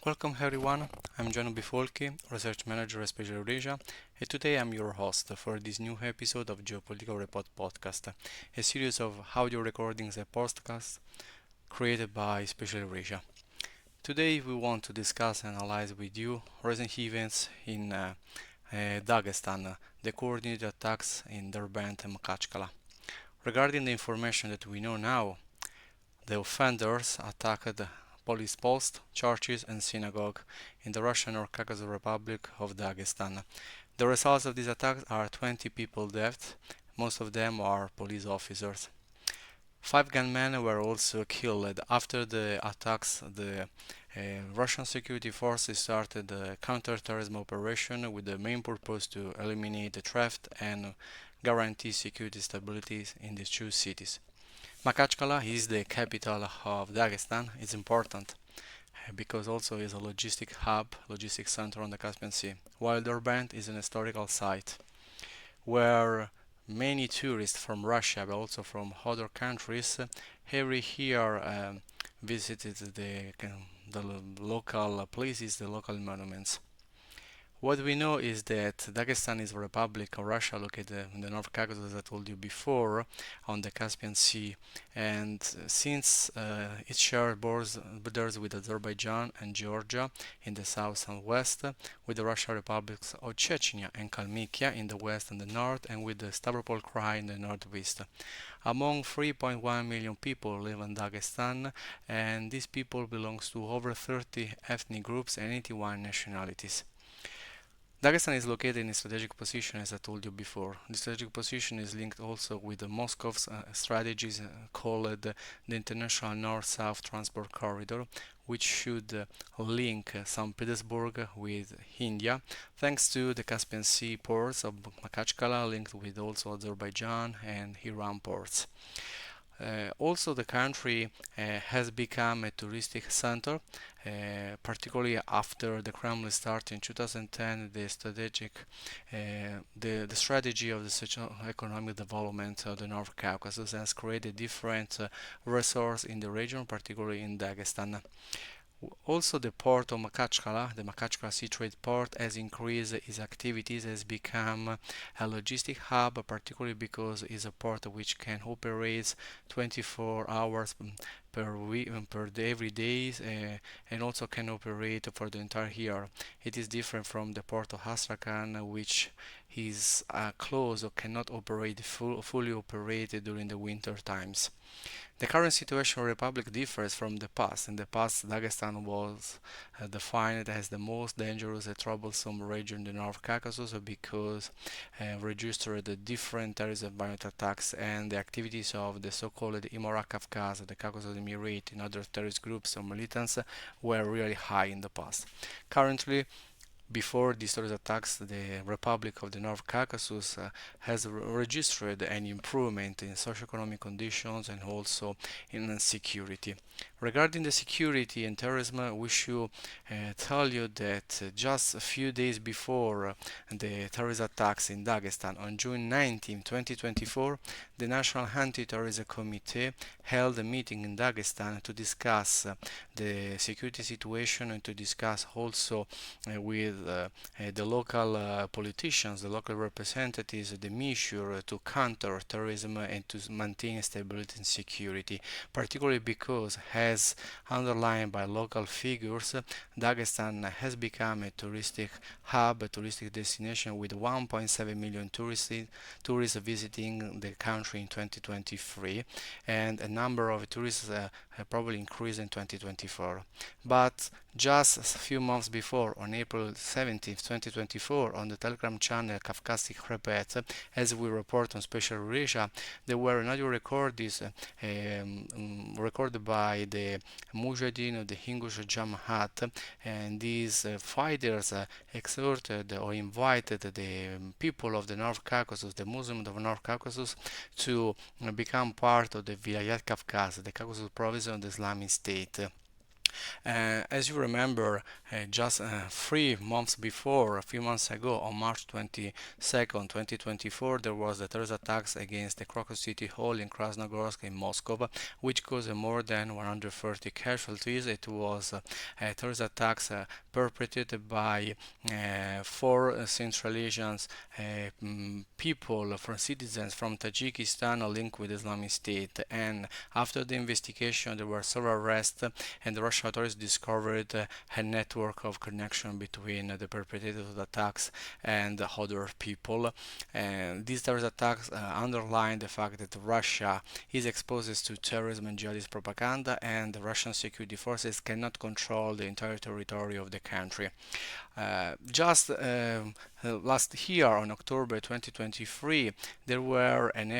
Welcome everyone, I'm Giuliano Bifolchi, Research Manager at SpecialEurasia, and today I'm your host for this new episode of Geopolitical Report Podcast, a series of audio recordings and podcasts created by SpecialEurasia. Today we want to discuss and analyze with you recent events in Dagestan, the coordinated attacks in Derbent and Makhachkala. Regarding the information that we know now, the offenders attacked police posts, churches, and synagogue in the Russian or Caucasus Republic of Dagestan. The results of these attacks are 20 people dead, most of them are police officers. 5 gunmen were also killed. After the attacks, the Russian security forces started a counter-terrorism operation with the main purpose to eliminate the theft and guarantee security stability in these two cities. Makhachkala is the capital of Dagestan. It's important because also is a logistic hub, logistic center on the Caspian Sea, while Derbent is an historical site where many tourists from Russia but also from other countries every year visited the local places, the local monuments. What we know is that Dagestan is a republic of Russia located in the North Caucasus, as I told you before, on the Caspian Sea. And since it shares borders with Azerbaijan and Georgia in the south and west, with the Russian republics of Chechnya and Kalmykia in the west and the north, and with the Stavropol Krai in the northwest. Among 3.1 million people live in Dagestan, and these people belong to over 30 ethnic groups and 81 nationalities. Dagestan is located in a strategic position, as I told you before. The strategic position is linked also with Moscow's strategies called the International North-South Transport Corridor, which should link St. Petersburg with India, thanks to the Caspian Sea ports of Makhachkala, linked with also Azerbaijan and Iran ports. Also, the country has become a touristic center, particularly after the Kremlin started in 2010 the strategy of the socio-economic development of the North Caucasus has created different resources in the region, particularly in Dagestan. Also, the port of Makhachkala, the Makhachkala Sea Trade Port, has increased its activities, has become a logistic hub, particularly because it's a port which can operate 24 hours per week, per day, every day, and also can operate for the entire year. It is different from the port of Astrakhan, which is closed or cannot operate fully operated during the winter times. The current situation of the Republic differs from the past. In the past, Dagestan was defined as the most dangerous and troublesome region in the North Caucasus because registered the different terrorist violent attacks and the activities of the so-called Imara Kafkaz, the Caucasus Emirate, and other terrorist groups or militants were really high in the past. Currently, before these terrorist attacks, the Republic of the North Caucasus has registered an improvement in socio-economic conditions and also in security. Regarding the security and terrorism, we should tell you that just a few days before the terrorist attacks in Dagestan on June 19, 2024, the National Anti-Terrorism Committee held a meeting in Dagestan to discuss the security situation and to discuss also with the local politicians, the local representatives, the measure to counter terrorism and to maintain stability and security, particularly because, as underlined by local figures, Dagestan has become a touristic hub, a touristic destination with 1.7 million tourists visiting the country in 2023, and a number of tourists probably increased in 2024. But just a few months before, on April 17th, 2024, on the Telegram channel Kafkazi Repet, as we report on SpecialEurasia, there were audio recordings recorded by the Mujahideen of the Hingush Jamaat, and these fighters exhorted or invited the people of the North Caucasus, the Muslims of the North Caucasus, to become part of the Vilayat Kafkaz, the Caucasus province of the Islamic State. As you remember, just 3 months before, a few months ago, on March 22nd, 2024, there was the terrorist attacks against the Crocus City Hall in Krasnogorsk in Moscow, which caused more than 130 casualties. It was terrorist attacks perpetrated by four Central Asian people, from citizens from Tajikistan linked with Islamic State. And after the investigation, there were several arrests, and the Russian authorities discovered a network of connection between the perpetrators of the attacks and other people. And these terrorist attacks underline the fact that Russia is exposed to terrorism and jihadist propaganda, and the Russian security forces cannot control the entire territory of the country. Just last year, on October 2023, there were an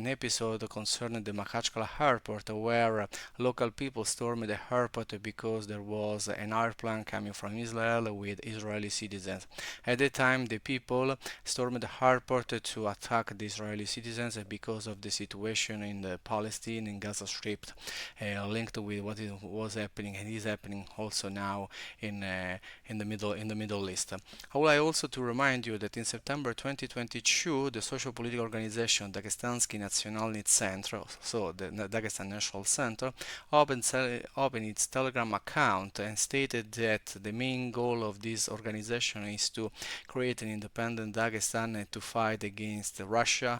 episode concerning the Makhachkala airport, where local people stormed the airport because there was an airplane coming from Israel with Israeli citizens. At the time, the people stormed the airport to attack the Israeli citizens because of the situation in the Palestine in Gaza Strip, linked with what was happening and is happening also now in the Middle East. I would like also to remind you that in September 2022, the social-political organization Dagestansky Nationalny Center, so the Dagestan National Center, opened its Telegram account and stated that the main goal of this organization is to create an independent Dagestan and to fight against Russia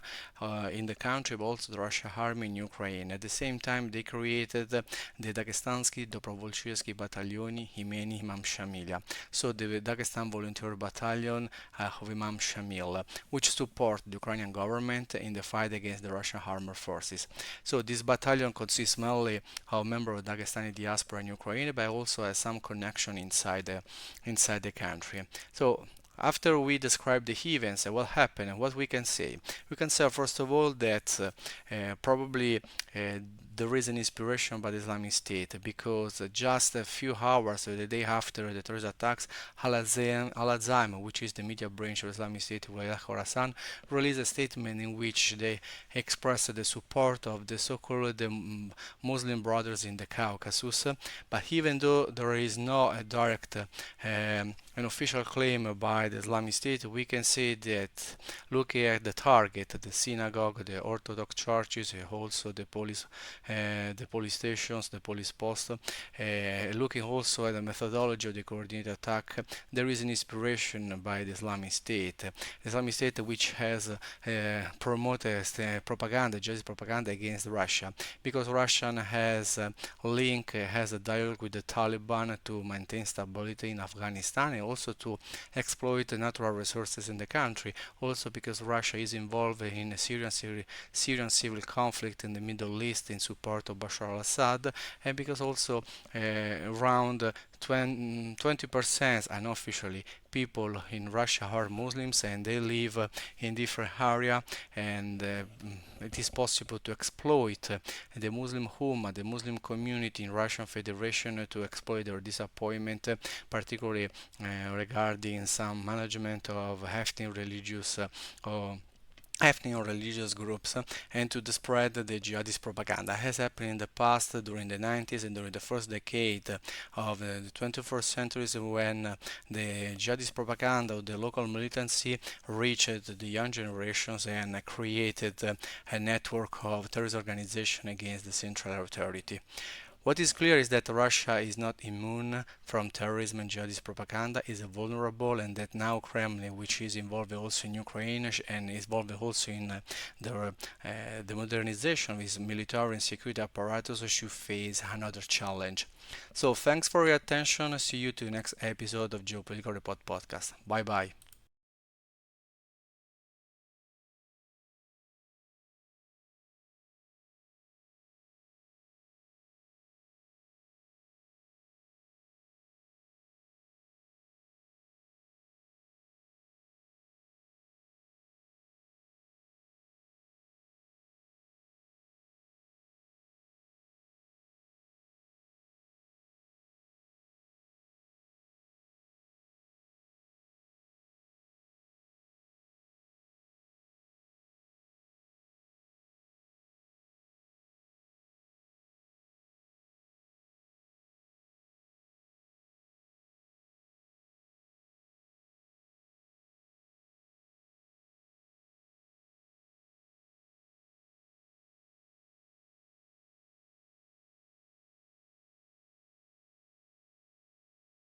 in the country, but also the Russian army in Ukraine. At the same time, they created the Dagestansky Dobrovolchesky Battalioni Imeni Imam Shamila, so the Dagestan Volunteer Battalion of Imam Shamil, which support the Ukrainian government in the fight against the Russian armed forces. So this battalion consists mainly of members of Dagestani diaspora in Ukraine, but also has some connection inside the country. So after we describe the events and what happened and what we can say first of all that probably there is an inspiration by the Islamic State, because just a few hours the day after the terrorist attacks, Al-Azam, which is the media branch of Islamic State, Khorasan, released a statement in which they expressed the support of the so-called Muslim Brothers in the Caucasus. But even though there is no direct an official claim by the Islamic State, we can say that looking at the target, the synagogue, the Orthodox churches, also the police stations, the police posts, looking also at the methodology of the coordinated attack, there is an inspiration by the Islamic State. The Islamic State, which has promoted propaganda, just propaganda against Russia, because Russia has a link, has a dialogue with the Taliban to maintain stability in Afghanistan and also to exploit the natural resources in the country. Also because Russia is involved in a Syrian civil conflict in the Middle East in support of Bashar al-Assad, and because also around 20% unofficially people in Russia are Muslims and they live in different areas, and it is possible to exploit the Muslim Ummah, the Muslim community in Russian Federation, to exploit their disappointment, particularly regarding some management of ethnic or religious groups, and to spread the jihadist propaganda, as happened in the past during the 90s and during the first decade of the 21st century, when the jihadist propaganda of the local militancy reached the young generations and created a network of terrorist organization against the central authority. What is clear is that Russia is not immune from terrorism and jihadist propaganda, is vulnerable, and that now Kremlin, which is involved also in Ukraine and is involved also in the modernization of its military and security apparatus, should face another challenge. So thanks for your attention. See you to the next episode of Geopolitical Report podcast. Bye bye.